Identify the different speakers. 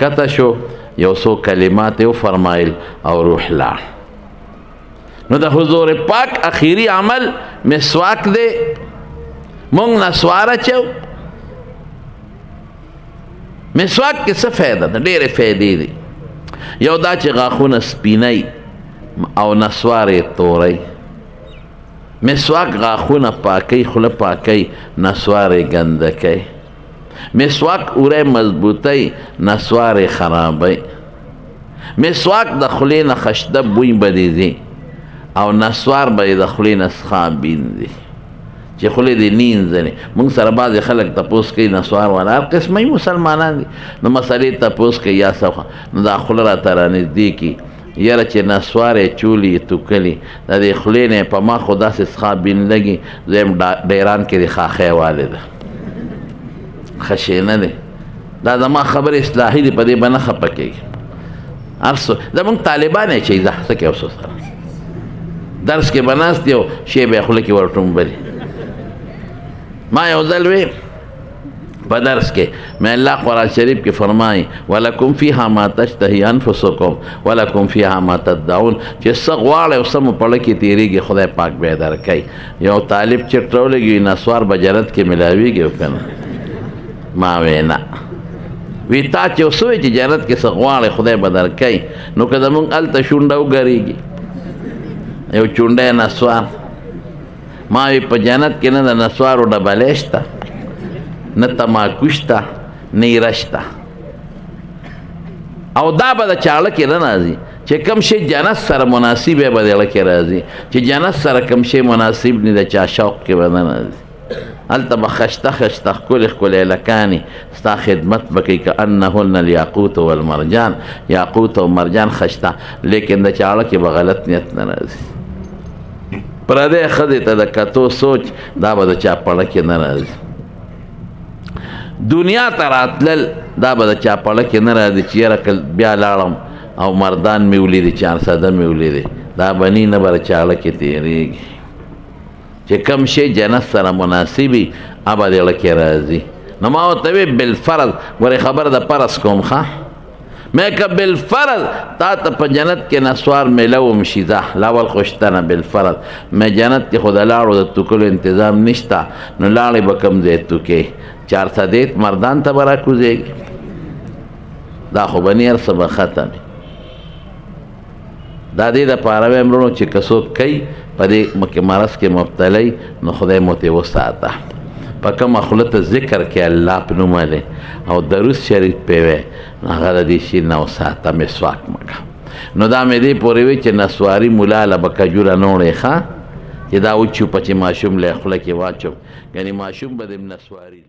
Speaker 1: کته شو یو څو کلمات یې وفرمایل او روح لاړ. نو د حضور پاک اخیری عمل مسواک دی. مونږ نسوار اچو. مسواک کې څه فایده ده؟ ډېرې فایدې دي. یو دا چې غاښونه سپینی او نسوار یې توری. مسواک غاښونه پاکی، خوله پاکی، نسوار یې ګنده کوي. مسواک اوری مضبوطی، نسوار یې خرابی. مسواک د خولې نه خشته بوی به دې ځي او نسوار به یې د خولې نه څخه بیندي چې خولې دې نینځنې. موږ سره بعضې خلک تپوس کوي نسوار والا هر قسمه مسلمانان دي، نو مسلې تپوس کوي یا څه نو دا خوله راته رانږدې کي یاره چې نسوار یې چولي توکلي د دې خولې نه په ما خو داسې څخه بین لګي. زم ډیران کې د خاخۍ والې ده ښه شی نه دی. دا زما خبرې اصلاحي دي، په دې به نه خفه کېږي. هر څه زمونږ طالبان یې چې زه څه کوي افسوس سره درس کې به ناست یو شی به یې خوله کې ورټومبلي. ما یو ځل وی په درس کې مې الله قرآن شریف کې فرمایي ولکم فیها ما تشتهی انفسکم ولکم فیها ما تدعون چې څه غواړئ او څه مو په زړه کې تېرېږي خدای پاک به یې درکوي. یو طالب چې ټولېږي نسوار به جنت کې ملاویږي او که نه؟ ما وی نه. وی تا چې اوس وایې چې جنت کې څه غواړئ خدای به درکوي، نو که زمونږ هلته شونډه وګرېږي یو چونډی نسوار، ما وی په جنت کې نه د نسوارو ډبلی شته، نه تماکو شته، نه ایره شته. او دا به د چاړه کې نه راځي چې کوم شی جنت سره مناسب یې به د زړه کې راځي، چې جنت سره کوم شی مناسب نه د چا شوق کې به نه راځي. هلته به خشته خشته ښکلې ښکلې هلکانې ستا خدمت به کوي که انهن الیاقوت والمرجان، یاقوت او مرجان خشته، لیکن د چاړه کې به غلط نیت نه راځي. پردی ښځې ته د کتو سوچ دا به د چا پړه کې نه راځي. دنیا ته راتلل دا به د چا پړه کې نه راځي چې یاره که بیا لاړم او مردان مې ولیدې، چارسده مې ولیدې، دا بني نه به د چاړه کې تېرېږي. چې کم شی جنت سره مناسبي هغه د زړه کې راځي. نو ما ورته وی بالفرض ګورې خبره د فرض کوم ښه مې که بالفرض تا ته په جنت کې نسوار میلوم شي ځه لاول خو شته نه بالفرض مې جنت کې خو د لاړو د توکلو انتظام نشته، نو لاړې به کوم ځای توکې چارسدېت مردان ته به راکوزېږي. دا خو به نې هر څه به ختم. دا دې دپاره ویم وروڼو چې که څوک کوي په دې مرض کې مبتلی نو خدای مو ترې وساته. په کومه خوله ته ذکر کې الله په نوم باندې او درود شریف پرې وی نو هغه د دې شي نه وساته، مسواک مه کوه. نو دا مې دې پورې وی چې نسواري ملا له به کجوره نه وړې ښه چې دا وچوپه چې ماشوم له خوله کې واچوم، یعنې ماشوم به د نسواري